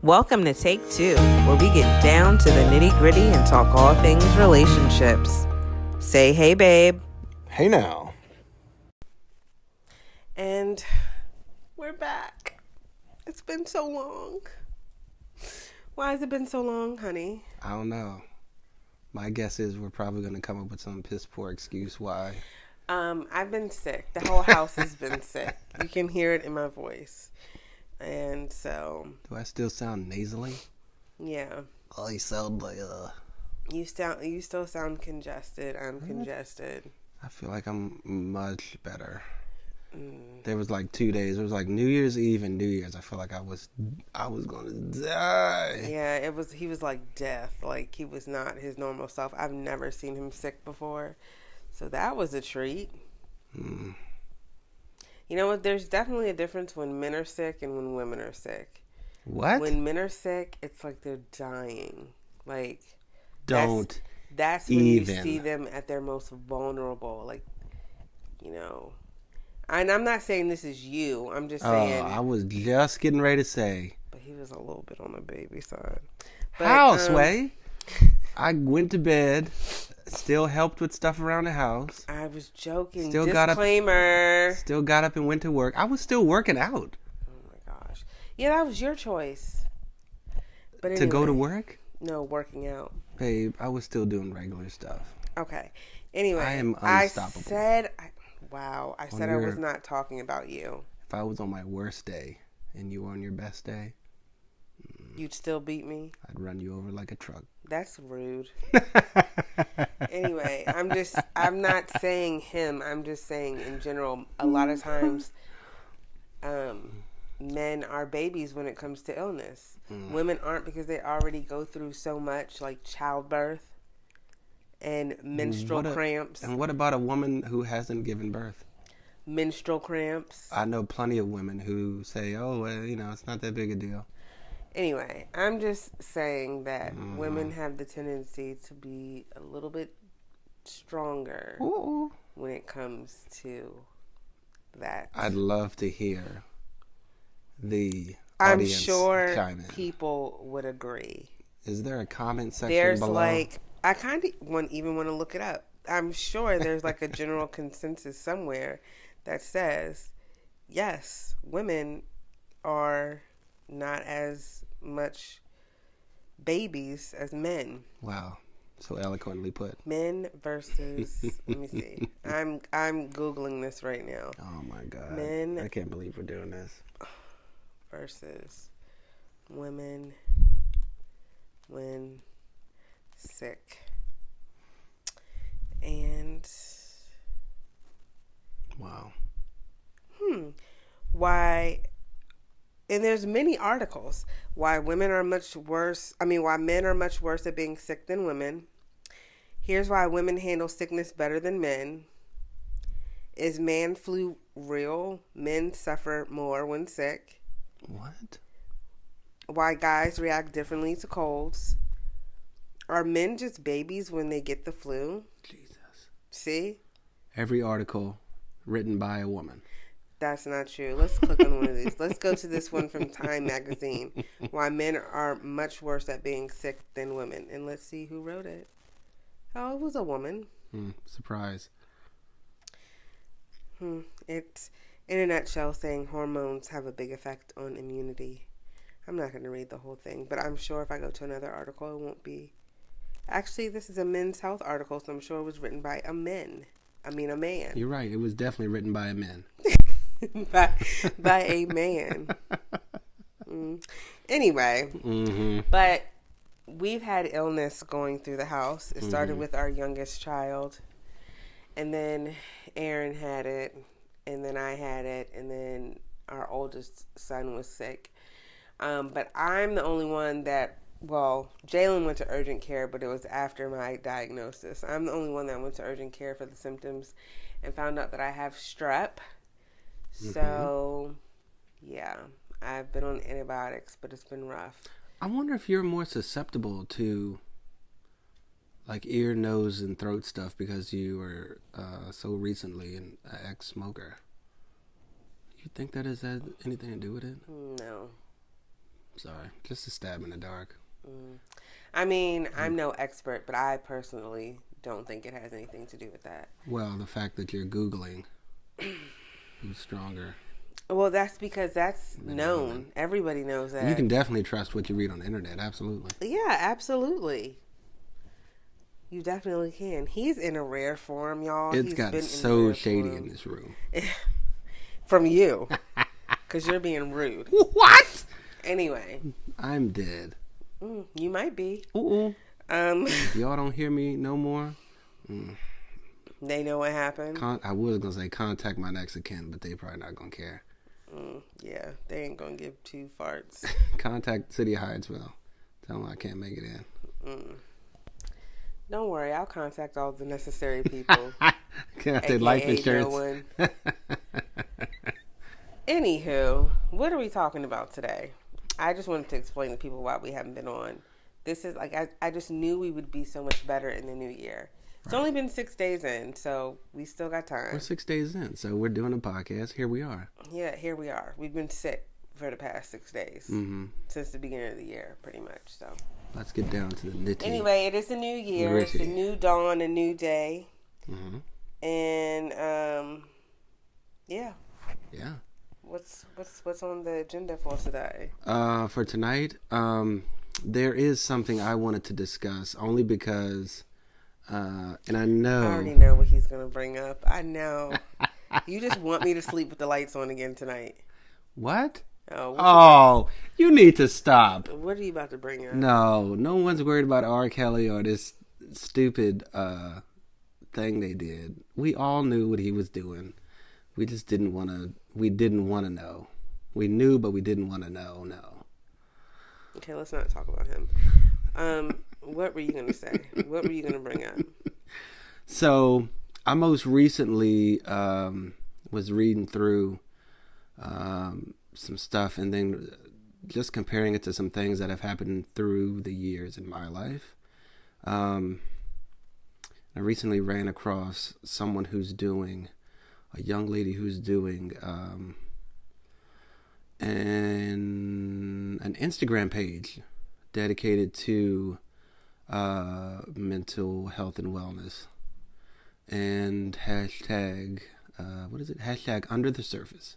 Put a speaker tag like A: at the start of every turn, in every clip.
A: Welcome to TakeTew, where we get down to the nitty-gritty and talk all things relationships. Say hey, babe.
B: Hey now.
A: And we're back. It's been so long. Why has it been so long, honey?
B: I don't know. My guess is we're probably going to come up with some piss poor excuse why.
A: I've been sick. The whole house has been sick. You can hear it in my voice. And so...
B: Do I still sound nasally?
A: Yeah.
B: Oh, you sound like,
A: You still sound congested. I'm congested.
B: I feel like I'm much better. There was like 2 days. It was like New Year's Eve and New Year's. I feel like I was gonna die.
A: Yeah, he was like death. Like he was not his normal self. I've never seen him sick before. So that was a treat. You know what? There's definitely a difference when men are sick and when women are sick.
B: What?
A: When men are sick, it's like they're dying. Like that's when you see them at their most vulnerable. Like, you know. And I'm not saying this is you. I'm just saying.
B: I was just getting ready to say.
A: But he was a little bit on the baby side. But,
B: how, Sway? I went to bed. Still helped with stuff around the house.
A: I was joking.
B: Still
A: Disclaimer.
B: Still got up and went to work. I was still working out.
A: Oh my gosh. Yeah, that was your choice. But anyway,
B: to go to work?
A: No, working out.
B: Babe, I was still doing regular stuff.
A: Okay. Anyway,
B: I am unstoppable.
A: I said I was not talking about you.
B: If I was on my worst day and you were on your best day,
A: you'd still beat me?
B: I'd run you over like a truck.
A: That's rude. Anyway, I'm not saying him. I'm just saying in general, a lot of times men are babies when it comes to illness. Women aren't because they already go through so much like childbirth and menstrual cramps.
B: And what about a woman who hasn't given birth?
A: Menstrual cramps.
B: I know plenty of women who say, oh, well, it's not that big a deal.
A: Anyway, I'm just saying that women have the tendency to be a little bit stronger when it comes to that.
B: I'd love to hear the
A: I'm
B: audience
A: sure
B: chime in.
A: People would agree.
B: Is there a comment section
A: there's
B: below?
A: I kind of want to look it up. I'm sure there's like a general consensus somewhere that says, yes, women are not as much babies as men.
B: Wow. So eloquently put.
A: Men versus let me see. I'm Googling this right now.
B: Oh my God.
A: Men
B: I can't believe we're doing this.
A: Versus women when sick. And
B: wow.
A: Why? And there's many articles why men are much worse at being sick than women. Here's why women handle sickness better than men. Is man flu real? Men suffer more when sick.
B: What?
A: Why guys react differently to colds. Are men just babies when they get the flu?
B: Jesus.
A: See?
B: Every article written by a woman.
A: That's not true. Let's click on one of these. Let's go to this one from Time Magazine. Why men are much worse at being sick than women. And let's see who wrote it. Oh, it was a woman.
B: Surprise.
A: It's in a nutshell saying hormones have a big effect on immunity. I'm not going to read the whole thing, but I'm sure if I go to another article, it won't be. Actually, this is a men's health article, so I'm sure it was written by a man.
B: You're right. It was definitely written by a man.
A: by a man. Anyway, but we've had illness going through the house. It started with our youngest child, and then Aaron had it, and then I had it, and then our oldest son was sick. But I'm the only one that, Jalen went to urgent care, but it was after my diagnosis. I'm the only one that went to urgent care for the symptoms and found out that I have strep. So, yeah, I've been on antibiotics, but it's been rough.
B: I wonder if you're more susceptible to like ear, nose, and throat stuff because you were so recently an ex-smoker. You think that has had anything to do with it?
A: No.
B: Sorry. Just a stab in the dark.
A: I mean, I'm no expert, but I personally don't think it has anything to do with that.
B: Well, the fact that you're Googling is stronger.
A: Well, that's because that's known. Everybody knows that.
B: You can definitely trust what you read on the internet. Absolutely.
A: Yeah, absolutely. You definitely can. He's in a rare form, y'all.
B: It's gotten so shady in this room.
A: From you. Because you're being rude.
B: What?
A: Anyway.
B: I'm dead.
A: You might be.
B: If y'all don't hear me no more.
A: They know what happened.
B: I was going to say contact my next of kin, but they probably not going to care.
A: Yeah, they ain't going to give two farts.
B: Contact City of Hyattsville. Tell them I can't make it in.
A: Don't worry, I'll contact all the necessary people.
B: Can I take life insurance?
A: No one. Anywho, what are we talking about today? I just wanted to explain to people why we haven't been on. This is like, I just knew we would be so much better in the new year. It's only been 6 days in, so we still got time.
B: We're 6 days in, so we're doing a podcast. Here we are.
A: Yeah, here we are. We've been sick for the past 6 days. Since the beginning of the year, pretty much. So
B: let's get down to the nitty.
A: Anyway, it is a new year. It's a new dawn, a new day. And, yeah.
B: Yeah.
A: What's on the agenda for today?
B: For tonight, there is something I wanted to discuss, only because... and I know...
A: I already know what he's going to bring up. I know. You just want me to sleep with the lights on again tonight.
B: What? You need to stop.
A: What are you about to bring up?
B: No one's worried about R. Kelly or this stupid thing they did. We all knew what he was doing. We just didn't want to... We didn't want to know. We knew, but we didn't want to know. No.
A: Okay, let's not talk about him. What were you going to say? What were you going to bring up?
B: So, I most recently was reading through some stuff and then just comparing it to some things that have happened through the years in my life. I recently ran across someone who's doing... a young lady who's doing an Instagram page dedicated to mental health and wellness, and hashtag under the surface.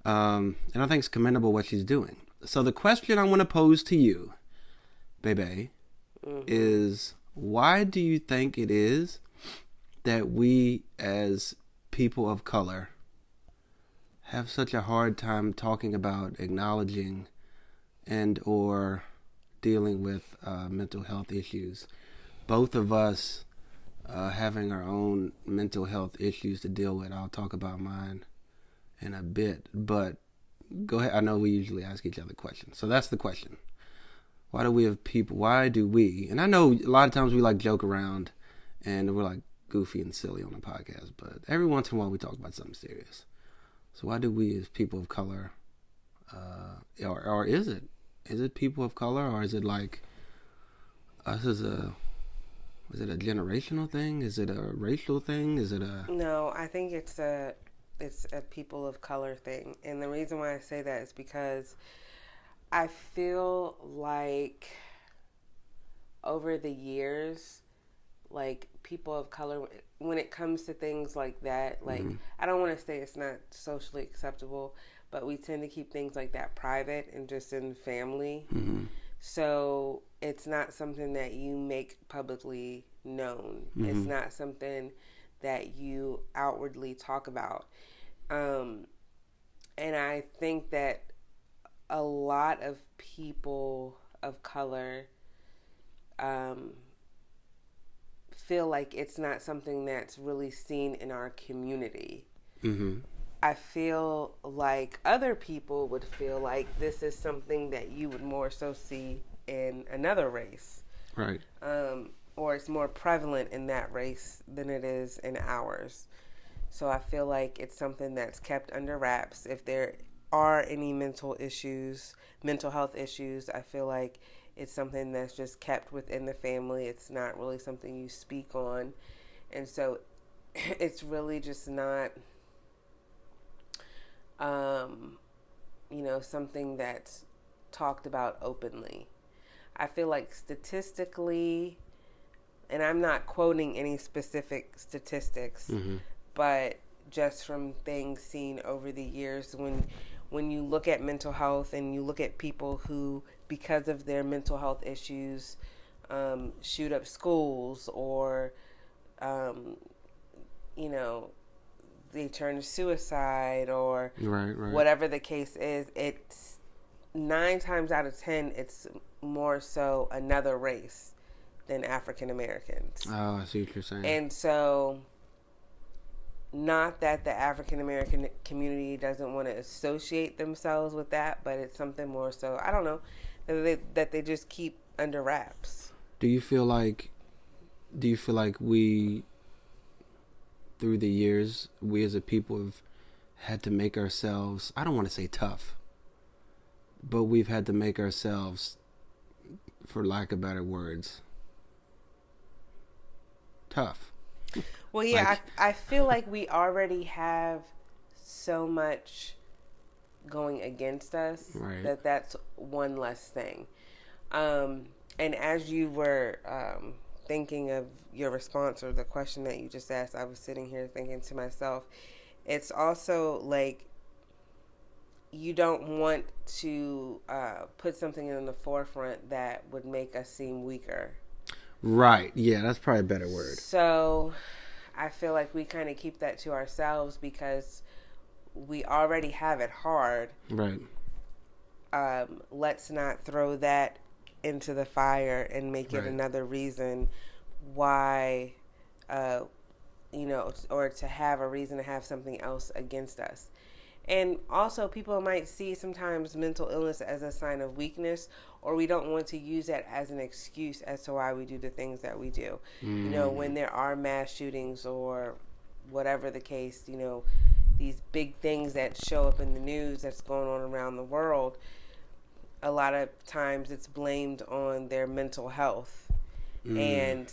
B: And I think it's commendable what she's doing. So the question I want to pose to you, baby, is why do you think it is that we as people of color have such a hard time talking about, acknowledging, and or dealing with mental health issues? Both of us having our own mental health issues to deal with. I'll talk about mine in a bit, but go ahead. I know we usually ask each other questions, so that's the question. Why do we, and I know a lot of times we like joke around and we're like goofy and silly on the podcast, but every once in a while we talk about something serious. So why do we as people of color, or is it people of color, or is it like us is it a generational thing? Is it a racial thing? No,
A: I think it's a people of color thing. And the reason why I say that is because I feel like over the years, like people of color, when it comes to things like that, like I don't want to say it's not socially acceptable, but we tend to keep things like that private and just in family. So it's not something that you make publicly known. It's not something that you outwardly talk about. And I think that a lot of people of color feel like it's not something that's really seen in our community. I feel like other people would feel like this is something that you would more so see in another race.
B: Right.
A: Or it's more prevalent in that race than it is in ours. So I feel like it's something that's kept under wraps. If there are any mental health issues, I feel like it's something that's just kept within the family. It's not really something you speak on. And so it's really just not, something that's talked about openly. I feel like statistically, and I'm not quoting any specific statistics, but just from things seen over the years, when you look at mental health and you look at people who, because of their mental health issues, shoot up schools or, they turn to suicide or whatever the case is, it's 9 times out of 10, it's more so another race than African Americans.
B: Oh, I see what you're saying.
A: And so, not that the African American community doesn't want to associate themselves with that, but it's something more so, I don't know, that they just keep under wraps.
B: Do you feel like we, through the years, we as a people have had to make ourselves, I don't want to say tough, but we've had to make ourselves, for lack of better words, tough.
A: Well, yeah, I feel like we already have so much going against us that's one less thing. And as you were thinking of your response or the question that you just asked, I was sitting here thinking to myself, it's also like you don't want to put something in the forefront that would make us seem weaker.
B: Right. Yeah, that's probably a better word.
A: So I feel like we kind of keep that to ourselves because we already have it hard.
B: Right.
A: Let's not throw that into the fire and make it another reason why, or to have a reason to have something else against us. And also, people might see sometimes mental illness as a sign of weakness, or we don't want to use that as an excuse as to why we do the things that we do. When there are mass shootings or whatever the case, these big things that show up in the news that's going on around the world, a lot of times it's blamed on their mental health. And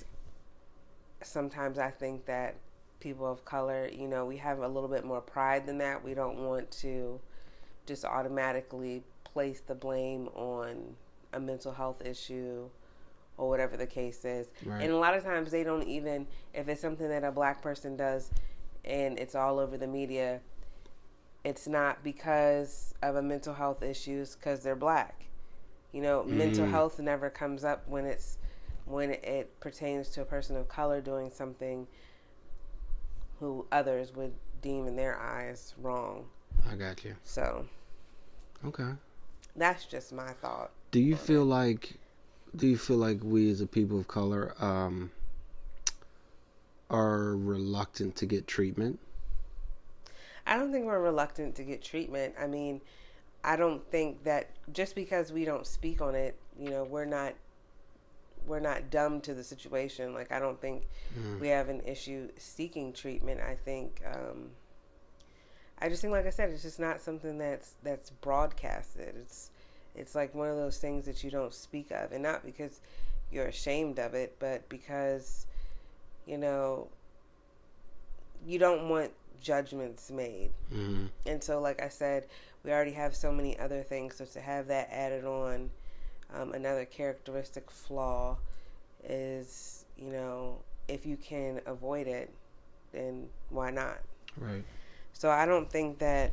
A: sometimes I think that people of color, we have a little bit more pride than that. We don't want to just automatically place the blame on a mental health issue or whatever the case is. And a lot of times they don't even, if it's something that a black person does and it's all over the media, it's not because of a mental health issue, it's because they're black. Mental health never comes up when it pertains to a person of color doing something who others would deem in their eyes wrong.
B: I got you.
A: So,
B: okay,
A: that's just my thought.
B: Do you feel like we as a people of color are reluctant to get treatment?
A: I don't think we're reluctant to get treatment. I mean, I don't think that just because we don't speak on it, we're not dumb to the situation. Like, I don't think we have an issue seeking treatment. I think, I just think, like I said, it's just not something that's broadcasted. It's like one of those things that you don't speak of, and not because you're ashamed of it, but because, you don't want judgments made. And so, like I said, we already have so many other things, so to have that added on, another characteristic flaw is, if you can avoid it, then why not?
B: Right.
A: So I don't think that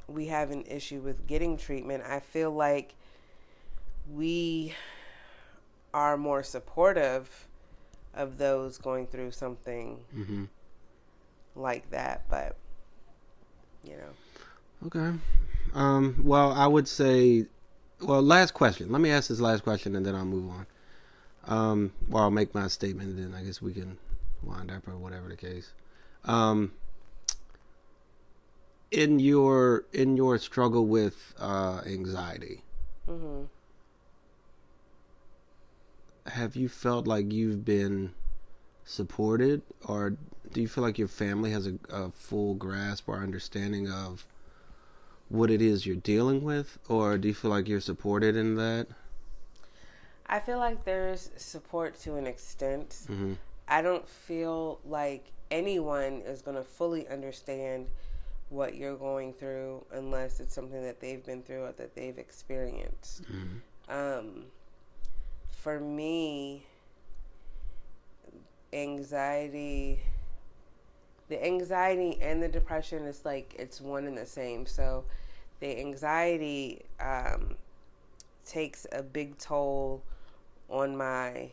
A: we have an issue with getting treatment. I feel like we are more supportive of those going through something like that, but
B: Okay. Well, I would say, last question. Let me ask this last question and then I'll move on. I'll make my statement and then I guess we can wind up or whatever the case. In your struggle with anxiety, have you felt like you've been supported, or do you feel like your family has a full grasp or understanding of what it is you're dealing with, or do you feel like you're supported in that?
A: I feel like there's support to an extent. I don't feel like anyone is going to fully understand what you're going through unless it's something that they've been through or that they've experienced. For me, the anxiety and the depression is like it's one and the same. So the anxiety takes a big toll on my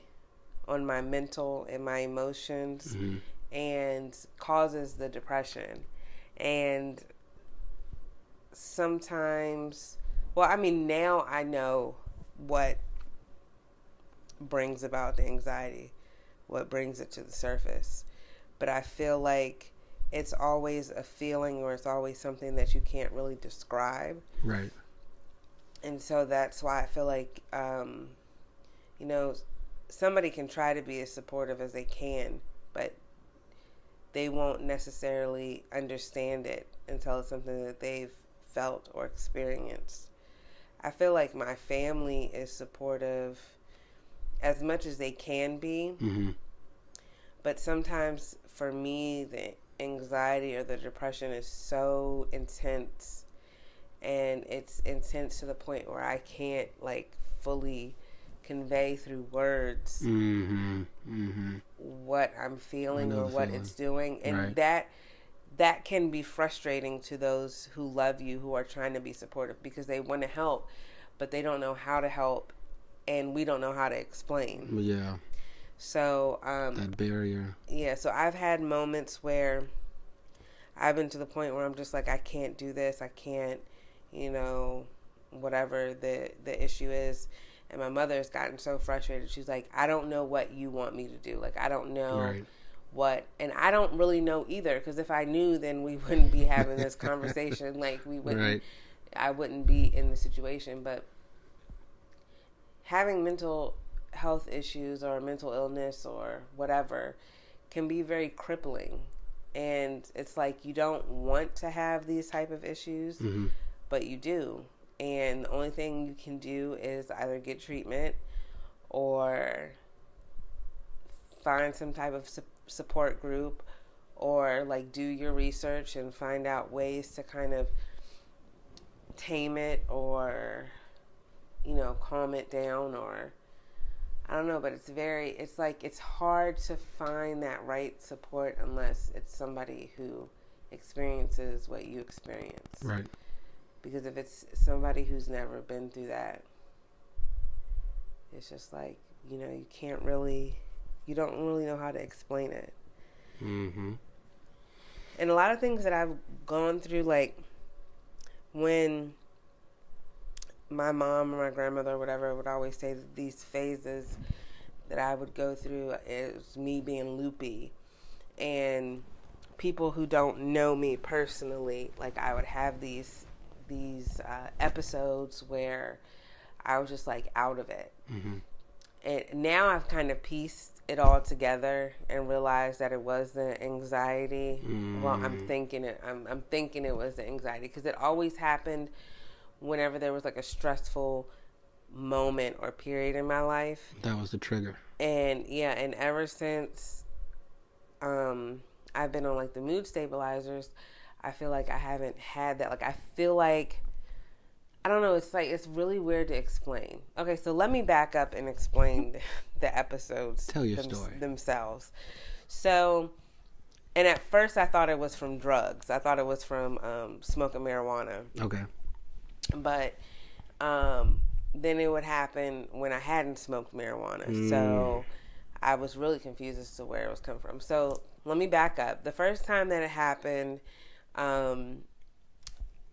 A: mental and my emotions, and causes the depression. And sometimes, now I know what brings about the anxiety, what brings it to the surface. But I feel like it's always a feeling, or it's always something that you can't really describe.
B: Right.
A: And so that's why I feel like, somebody can try to be as supportive as they can, but they won't necessarily understand it until it's something that they've felt or experienced. I feel like my family is supportive as much as they can be, but sometimes for me, the anxiety or the depression is so intense, and it's intense to the point where I can't like fully convey through words what I'm feeling or what it's doing. And that can be frustrating to those who love you, who are trying to be supportive, because they want to help, but they don't know how to help, and we don't know how to explain.
B: Yeah.
A: So
B: that barrier.
A: Yeah, so I've had moments where I've been to the point where I'm just like, I can't do this, I can't, whatever the issue is. And my mother has gotten so frustrated. She's like, I don't know what you want me to do. Like, I don't know what. And I don't really know either. Because if I knew, then we wouldn't be having this conversation. Like, we wouldn't. I wouldn't be in the situation. But having mental health issues or mental illness or whatever can be very crippling. And it's like you don't want to have these type of issues, but you do. And the only thing you can do is either get treatment or find some type of support group, or like do your research and find out ways to kind of tame it, or calm it down, or I don't know. But it's hard to find that right support unless it's somebody who experiences what you experience.
B: Right.
A: Because if it's somebody who's never been through that, it's just like, you don't really know how to explain it. And a lot of things that I've gone through, like when my mom or my grandmother or whatever would always say that these phases that I would go through is me being loopy. And people who don't know me personally, like I would have these episodes where I was just like out of it. And now I've kind of pieced it all together and realized that it was the anxiety. Well, I'm thinking it was the anxiety, because it always happened whenever there was like a stressful moment or period in my life.
B: That was the trigger. And
A: and ever since I've been on like the mood stabilizers, I feel like I haven't had that. Like, I feel like, I don't know, it's like, it's really weird to explain. Okay, so let me back up and explain the episodes.
B: Tell your story.
A: Themselves. So, and at first I thought it was from drugs. I thought it was from smoking marijuana.
B: Okay.
A: But then it would happen when I hadn't smoked marijuana. So I was really confused as to where it was coming from. So let me back up. The first time that it happened,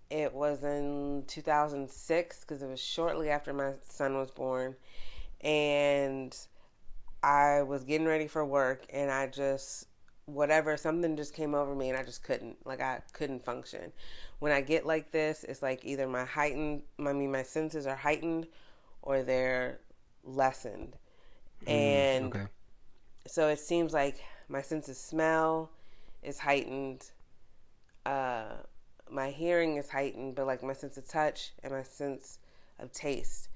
A: it was in 2006, because it was shortly after my son was born, and I was getting ready for work, and I just, something just came over me, and I just couldn't function. When I get like this, it's like either my senses are heightened or they're lessened. And so it seems like my sense of smell is heightened, my hearing is heightened, but like my sense of touch and my sense of taste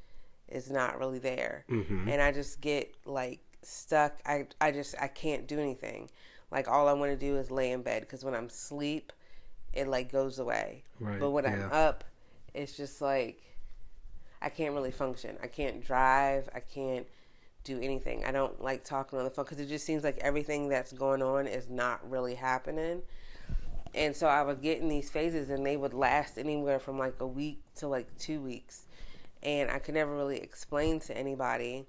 A: is not really there. And I just get like stuck. I can't do anything. Like, all I want to do is lay in bed, because when I'm asleep, it like goes away.
B: Right.
A: But when I'm up, it's just like I can't really function. I can't drive. I can't do anything. I don't like talking on the phone because it just seems like everything that's going on is not really happening. And so I would get in these phases and they would last anywhere from like a week to like 2 weeks. And I could never really explain to anybody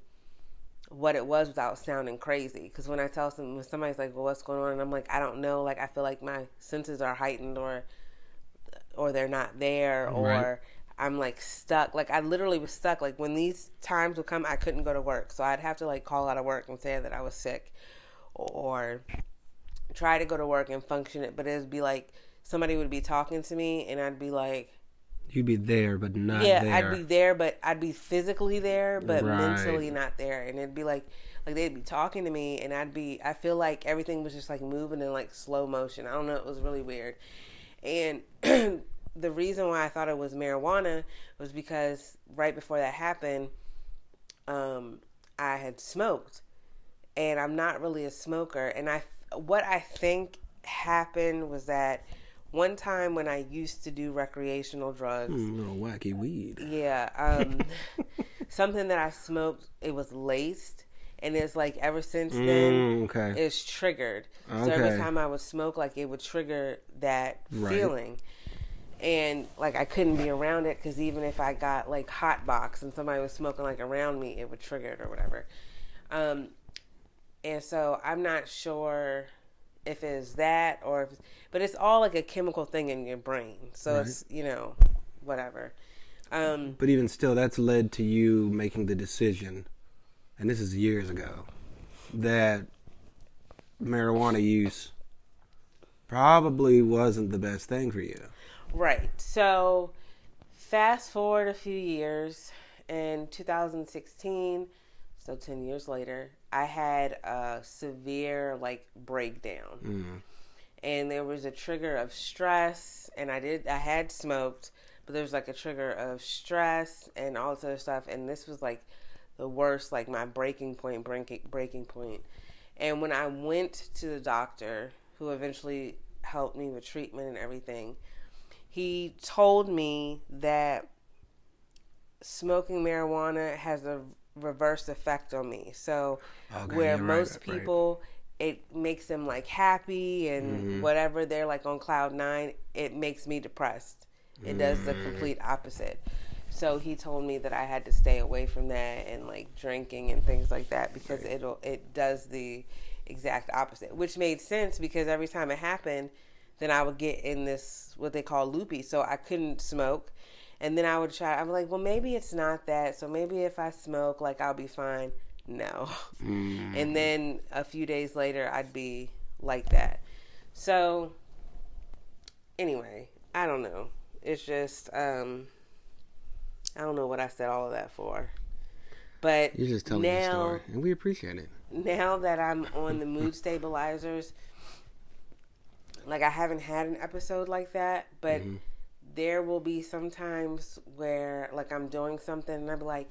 A: what it was without sounding crazy. Because when I tell when somebody's like, well, what's going on? And I'm like, I don't know. Like, I feel like my senses are heightened or they're not there, or I'm like stuck. Like, I literally was stuck. Like, when these times would come, I couldn't go to work. So I'd have to like call out of work and say that I was sick, or try to go to work and function it. But it would be like somebody would be talking to me and I'd be like,
B: you'd be there, but not there.
A: Yeah, I'd be there, but I'd be physically there, but mentally not there. And it'd be like they'd be talking to me, and I feel like everything was just like moving in like slow motion. I don't know, it was really weird. And the reason why I thought it was marijuana was because right before that happened, I had smoked, and I'm not really a smoker. And what I think happened was that one time when I used to do recreational drugs,
B: little wacky weed.
A: Yeah, something that I smoked, it was laced, and it's like ever since then, it's triggered. So every time I would smoke, like it would trigger that feeling, and like I couldn't be around it because even if I got like hot box and somebody was smoking like around me, it would trigger it or whatever. And so I'm not sure if it's that or but it's all like a chemical thing in your brain, so it's whatever.
B: But even still, that's led to you making the decision, and this is years ago, that marijuana use probably wasn't the best thing for you.
A: Right. So fast forward a few years, in 2016, so 10 years later, I had a severe like breakdown. And there was a trigger of stress, and I had smoked, but there was like a trigger of stress and all this other stuff, and this was like the worst, like my breaking point. And when I went to the doctor, who eventually helped me with treatment and everything, he told me that smoking marijuana has a reverse effect on me. So where most people, it makes them like happy and whatever, they're like on cloud 9, it makes me depressed. It does the complete opposite. So he told me that I had to stay away from that and like drinking and things like that, because it does the exact opposite, which made sense because every time it happened, then I would get in this what they call loopy. So I couldn't smoke, and then I'm like, well, maybe it's not that. So maybe if I smoke, like I'll be fine. No. And then a few days later, I'd be like that. So anyway, I don't know. It's just, I don't know what I said all of that for. But
B: you're just telling the story, and we appreciate it.
A: Now that I'm on the mood stabilizers, like I haven't had an episode like that, but there will be some times where like I'm doing something and I'll be like,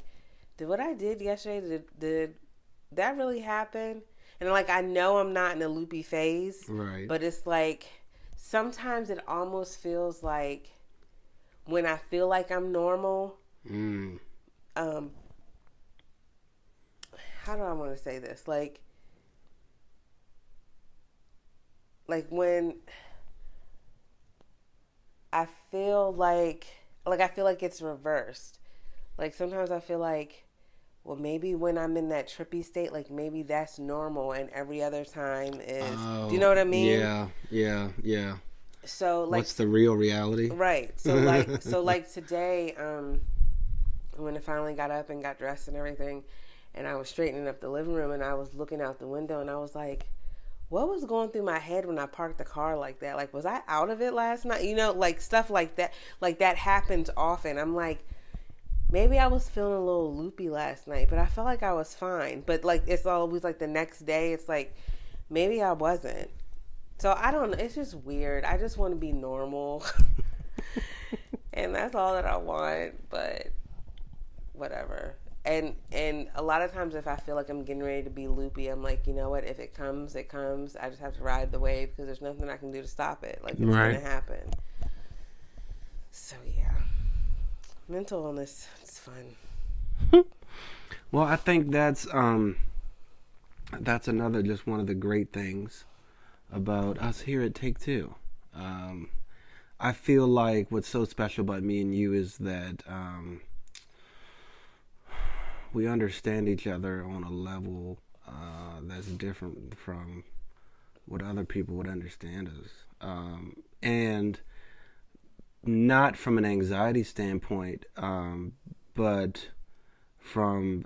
A: did what I did yesterday, did that really happen? And like I know I'm not in a loopy phase,
B: right? But
A: it's like sometimes it almost feels like when I feel like I'm normal. How do I want to say this? Like when I feel like it's reversed. Like sometimes I feel like, well, maybe when I'm in that trippy state, like maybe that's normal, and every other time is. Do you know what I mean?
B: Yeah.
A: So like,
B: what's the real reality?
A: Right. So like today, when I finally got up and got dressed and everything, and I was straightening up the living room, and I was looking out the window, and I was like, what was going through my head when I parked the car like that? Like, was I out of it last night? You know, like stuff like that. Like that happens often. I'm like, maybe I was feeling a little loopy last night, but I felt like I was fine. But like, it's always like the next day, it's like, maybe I wasn't. So I don't know. It's just weird. I just want to be normal. And that's all that I want. But whatever. And a lot of times if I feel like I'm getting ready to be loopy, I'm like, you know what, if it comes, it comes. I just have to ride the wave because there's nothing I can do to stop it. Like, it's
B: Right.
A: gonna happen. So yeah, mental illness, it's fun.
B: Well, I think that's another, just one of the great things about us here at TakeTew. I feel like what's so special about me and you is that we understand each other on a level that's different from what other people would understand us. And not from an anxiety standpoint, but from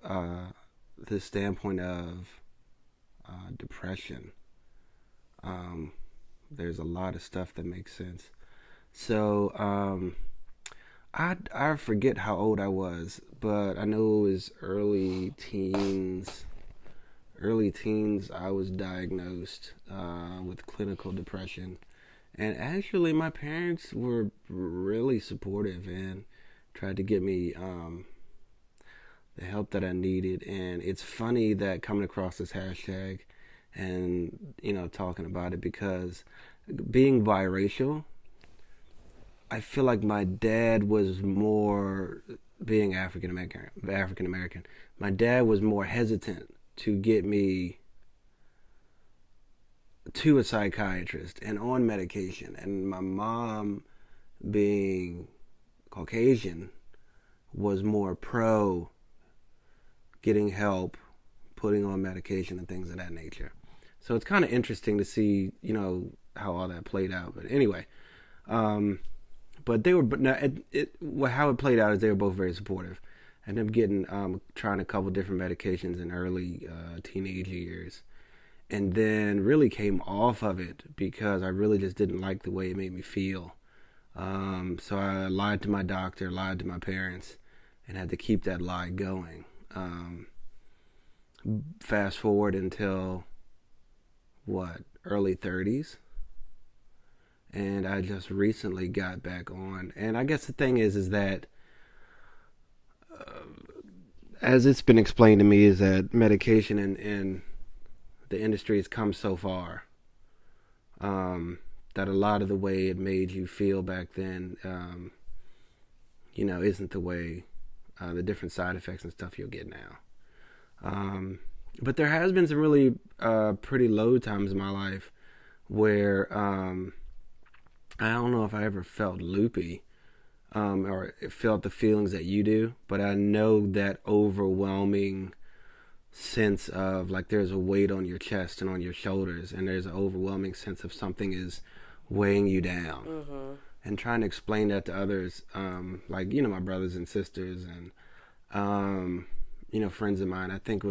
B: the standpoint of depression. There's a lot of stuff that makes sense. So I forget how old I was, but I know it was early teens. Early teens, I was diagnosed with clinical depression. And actually, my parents were really supportive and tried to get me the help that I needed. And it's funny that coming across this hashtag and, talking about it, because being biracial, I feel like my dad was more, being African American, my dad was more hesitant to get me to a psychiatrist and on medication. And my mom, being Caucasian, was more pro getting help, putting on medication and things of that nature. So it's kind of interesting to see, how all that played out. But anyway, but they were, how it played out is they were both very supportive. I ended up getting, trying a couple different medications in early teenage years. And then really came off of it because I really just didn't like the way it made me feel. So I lied to my doctor, lied to my parents, and had to keep that lie going. Fast forward until, early 30s. And I just recently got back on. And I guess the thing is that, as it's been explained to me, is that medication and the industry has come so far that a lot of the way it made you feel back then, isn't the way, the different side effects and stuff you'll get now. But there has been some really pretty low times in my life where I don't know if I ever felt loopy or felt the feelings that you do, but I know that overwhelming sense of like there's a weight on your chest and on your shoulders, and there's an overwhelming sense of something is weighing you down. Mm-hmm. And trying to explain that to others, like my brothers and sisters and friends of mine, I think it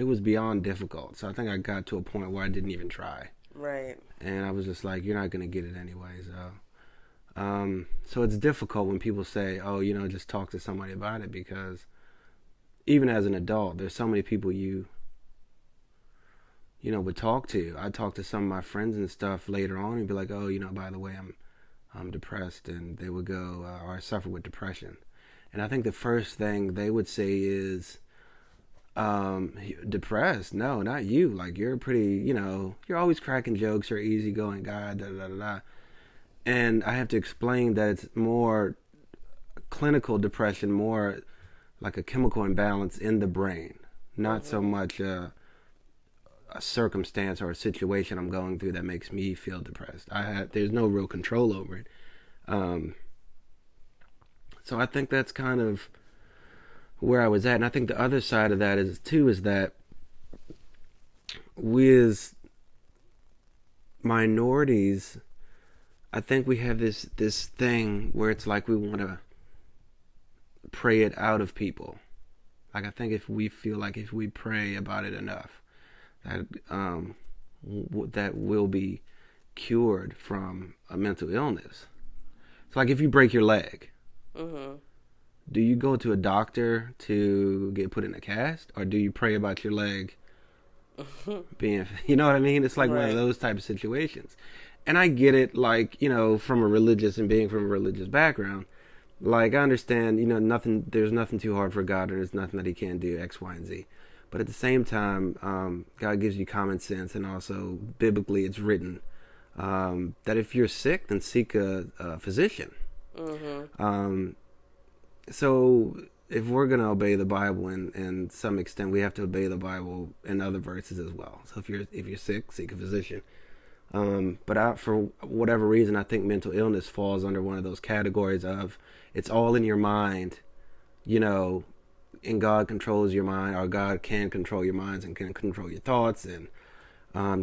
B: was beyond difficult. So I think I got to a point where I didn't even try.
A: Right.
B: And I was just like, you're not going to get it anyways. So it's difficult when people say, oh, just talk to somebody about it, because even as an adult, there's so many people you would talk to. I talk to some of my friends and stuff later on and be like, oh, by the way, I'm depressed. And they would go, or I suffer with depression. And I think the first thing they would say is, depressed? No, not you. Like, you're pretty, you're always cracking jokes, you're an easygoing guy, da da da da. And I have to explain that it's more clinical depression, more like a chemical imbalance in the brain, not so much a circumstance or a situation I'm going through that makes me feel depressed. There's no real control over it. So I think that's kind of where I was at. And I think the other side of that is that with minorities, I think we have this thing where it's like we want to pray it out of people. Like, I think if we pray about it enough, that that will be cured from a mental illness. So, like, if you break your leg, mm-hmm. Do you go to a doctor to get put in a cast, or do you pray about your leg being, you know what I mean? It's like right. One of those type of situations. And I get it, like, from a religious background, Like, I understand, there's nothing too hard for God, and there's nothing that he can't do, X, Y, and Z. But at the same time, God gives you common sense, and also biblically it's written that if you're sick, then seek a physician. So if we're going to obey the Bible in some extent, we have to obey the Bible in other verses as well. So if you're sick, seek a physician. But for whatever reason, I think mental illness falls under one of those categories of it's all in your mind, and God controls your mind, or God can control your minds and can control your thoughts, and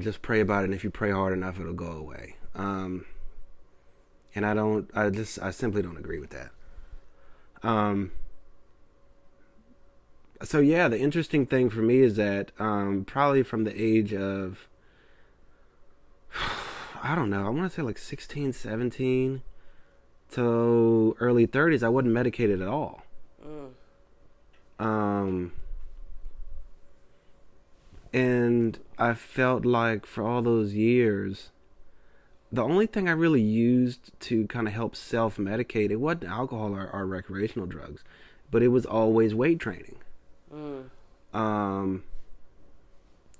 B: just pray about it. And if you pray hard enough, it'll go away. And I simply don't agree with that. So yeah, the interesting thing for me is that probably from the age of, I don't know, I want to say like 16, 17 to early 30s, I wasn't medicated at all. And I felt like for all those years, the only thing I really used to kind of help self-medicate, it wasn't alcohol or recreational drugs, but it was always weight training.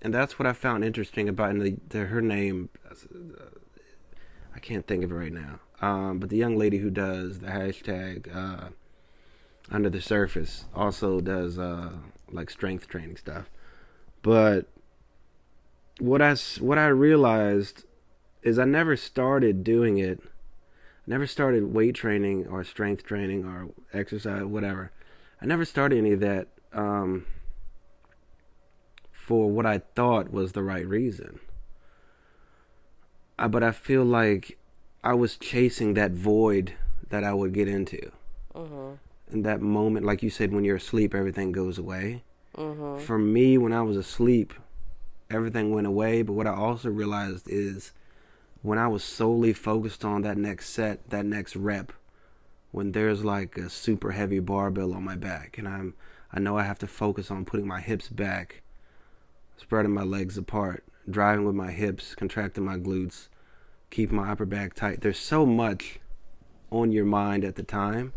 B: And that's what I found interesting about her name. I can't think of it right now. But the young lady who does the hashtag Under the Surface also does like strength training stuff. But what I realized is I never started doing it. I never started weight training or strength training or exercise, whatever. I never started any of that for what I thought was the right reason. But I feel like I was chasing that void that I would get into. In that moment, like you said, when you're asleep, everything goes away. For me, when I was asleep, everything went away. But what I also realized is when I was solely focused on that next set, that next rep, when there's like a super heavy barbell on my back, and I know I have to focus on putting my hips back, spreading my legs apart, driving with my hips, contracting my glutes, keeping my upper back tight. There's so much on your mind at the time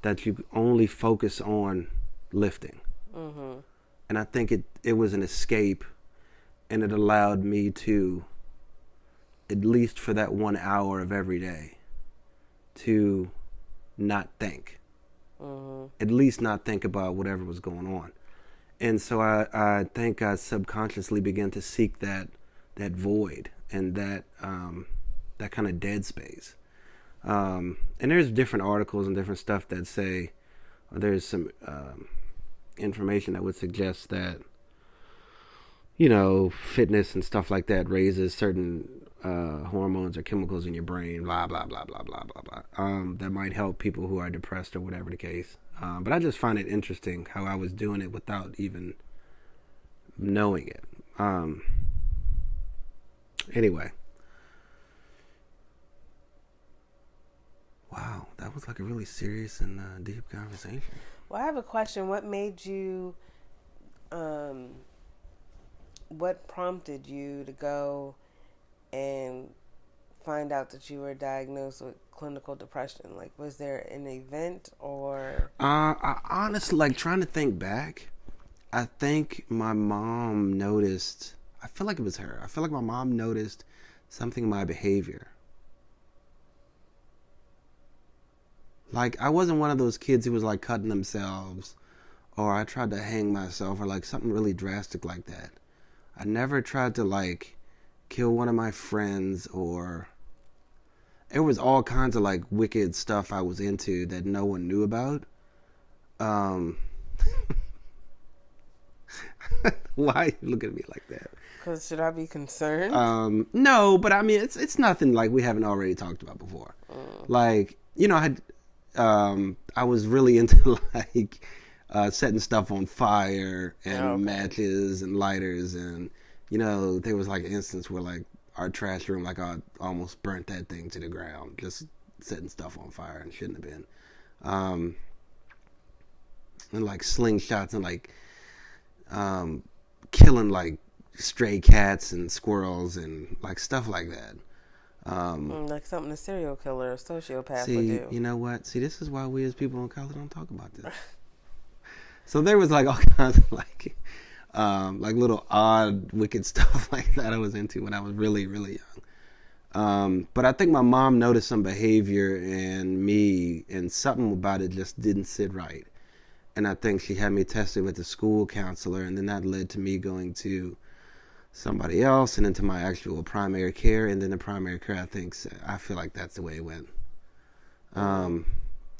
B: that you only focus on lifting. And I think it was an escape, and it allowed me to, at least for that 1 hour of every day, to not think. At least not think about whatever was going on. And so I think I subconsciously began to seek that void and that kind of dead space. And there's different articles and different stuff that say, there's some information that would suggest that, fitness and stuff like that raises certain hormones or chemicals in your brain, blah, blah, blah, blah, blah, blah, blah, that might help people who are depressed or whatever the case. But I just find it interesting how I was doing it without even knowing it. Anyway. Wow, that was like a really serious and deep conversation.
A: Well, I have a question. What made you, what prompted you to go and find out that you were diagnosed with clinical depression? Like, was there an event or?
B: I honestly, like, trying to think back, I think my mom noticed, I feel like it was her. I feel like my mom noticed something in my behavior. Like, I wasn't one of those kids who was, like, cutting themselves, or I tried to hang myself, or, like, something really drastic like that. I never tried to, like, kill one of my friends, or it was all kinds of, like, wicked stuff I was into that no one knew about. Why are you looking at me like that?
A: Because should I be concerned?
B: No, but I mean, it's nothing like we haven't already talked about before. Like, I was really into like setting stuff on fire and matches and lighters, and there was like an instance where like our trash room, like I almost burnt that thing to the ground, just setting stuff on fire and shouldn't have been. And like slingshots and like killing like stray cats and squirrels and like stuff like that.
A: Like something a serial killer or sociopath would
B: See,
A: do.
B: you know what? See, this is why we as people in color don't talk about this. So there was like all kinds of like little odd, wicked stuff like that I was into when I was really, really young. But I think my mom noticed some behavior in me, and something about it just didn't sit right. And I think she had me tested with the school counselor, and then that led to me going to somebody else, and into my actual primary care, and then the primary care. I feel like that's the way it went.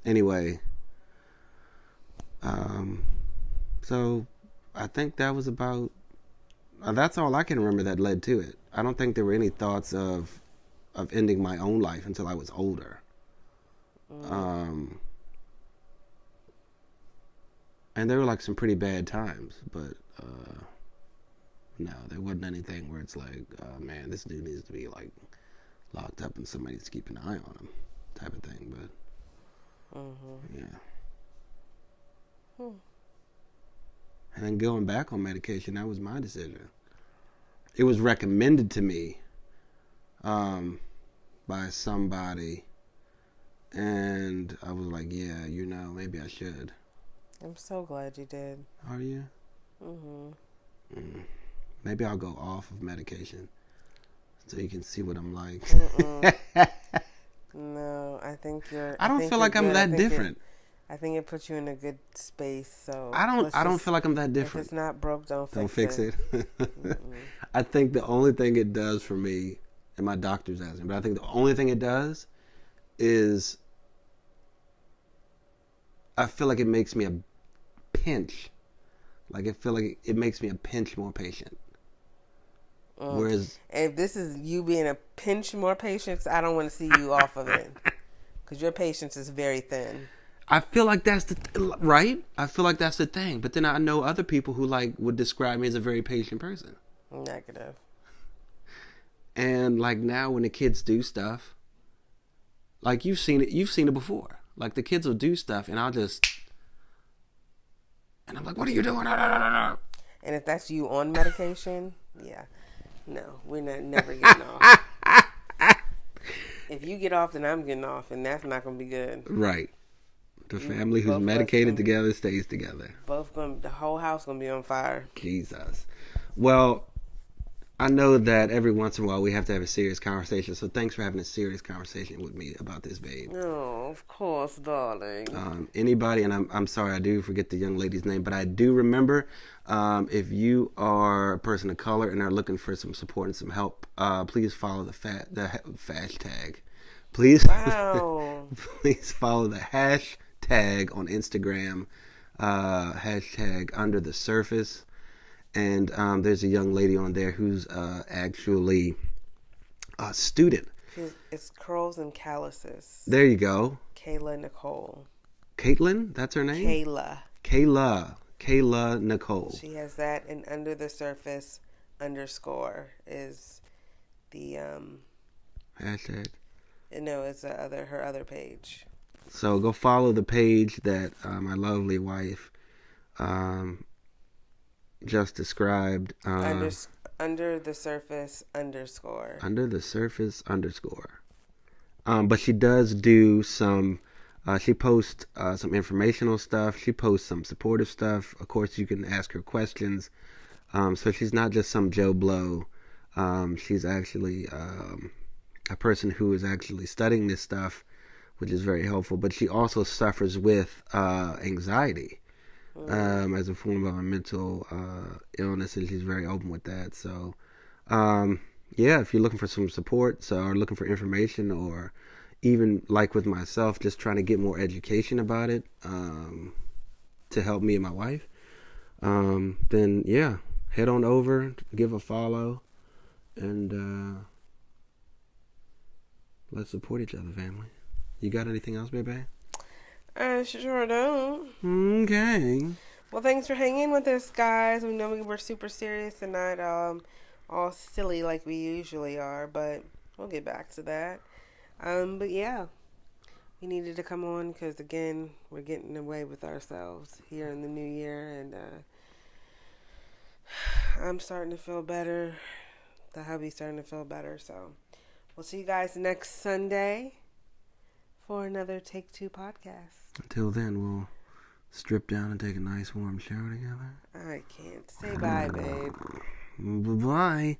B: Anyway, so I think that was about. That's all I can remember that led to it. I don't think there were any thoughts of ending my own life until I was older. And there were like some pretty bad times, but no, there wasn't anything where it's like, oh man, this dude needs to be like locked up and somebody needs to keep an eye on him, type of thing. But yeah. And then going back on medication, that was my decision. It was recommended to me by somebody, and I was like, yeah, maybe I should.
A: I'm so glad you did.
B: Are you? Maybe I'll go off of medication so you can see what I'm like.
A: No, I think you're.
B: I don't feel like I'm that different.
A: I think it puts you in a good space. So
B: I don't feel like I'm that different.
A: If it's not broke, don't fix it.
B: I think the only thing it does for me, and my doctor's asking, but I think the only thing it does is I feel like it makes me a pinch. Like I feel like it makes me a pinch more patient. Whereas
A: if this is you being a pinch more patient, I don't want to see you off of it because your patience is very thin.
B: I feel like that's right. I feel like that's the thing. But then I know other people who would describe me as a very patient person.
A: Negative.
B: And like now when the kids do stuff, like you've seen it before. Like the kids will do stuff and and I'm like, what are you doing?
A: And if that's you on medication, yeah. No, we're never getting off. If you get off, then I'm getting off, and that's not going to be good.
B: Right. The family who's medicated together stays together.
A: The whole house going to be on fire.
B: Jesus. Well, I know that every once in a while we have to have a serious conversation, so thanks for having a serious conversation with me about this, babe.
A: Oh, of course, darling.
B: Anybody, and I'm sorry, I do forget the young lady's name, but I do remember, if you are a person of color and are looking for some support and some help, please follow the hashtag. Please,
A: wow.
B: Please follow the hashtag on Instagram, hashtag under the surface. And there's a young lady on there who's actually a student.
A: It's Curls and Calluses.
B: There you go.
A: Kayla Nicole.
B: Caitlin? That's her name? Kayla Nicole.
A: She has that, and under the surface _ is the
B: hashtag.
A: No, it's her other page.
B: So go follow the page that my lovely wife just described.
A: Under the surface _
B: Under the surface _ but she does do some. She posts some informational stuff. She posts some supportive stuff. Of course, you can ask her questions. So she's not just some Joe Blow. She's actually a person who is actually studying this stuff, which is very helpful. But she also suffers with anxiety as a form of a mental illness, and she's very open with that. So, yeah, if you're looking for some support, or looking for information, or even like with myself, just trying to get more education about it to help me and my wife, then yeah, head on over, give a follow, and let's support each other, family. You got anything else, baby?
A: I sure don't.
B: Okay.
A: Well, thanks for hanging with us, guys. We know we were super serious and not all silly like we usually are, but we'll get back to that. But yeah, we needed to come on because, again, we're getting away with ourselves here in the new year, and I'm starting to feel better. The hubby's starting to feel better, so We'll see you guys next Sunday for another TakeTew podcast.
B: Until then, we'll strip down and take a nice warm shower together.
A: I can't. Say bye, babe.
B: Bye-bye.